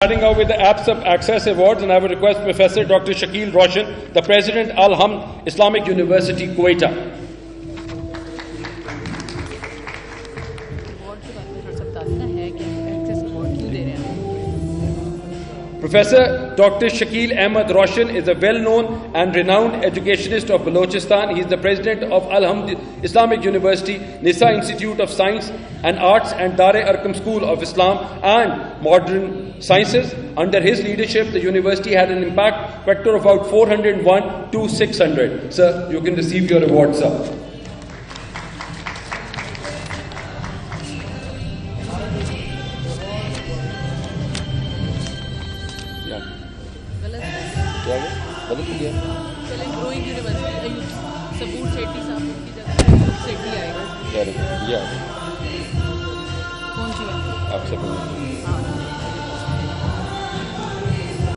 Starting out with the Apps of Access Awards, and I would request Professor Dr. Shakeel Roshon, the President, Al-Hamd Islamic University, Kuwait. Professor Dr. Shakeel Ahmad Roshan is a well-known and renowned educationist of Balochistan. He is the president of Al-Hamd Islamic University, Nisa Institute of Science and Arts, and Dar-e-Arkam School of Islam and Modern Sciences. Under his leadership, the university had an impact factor of about 401 to 600. Sir, you can receive your award, sir. आप सब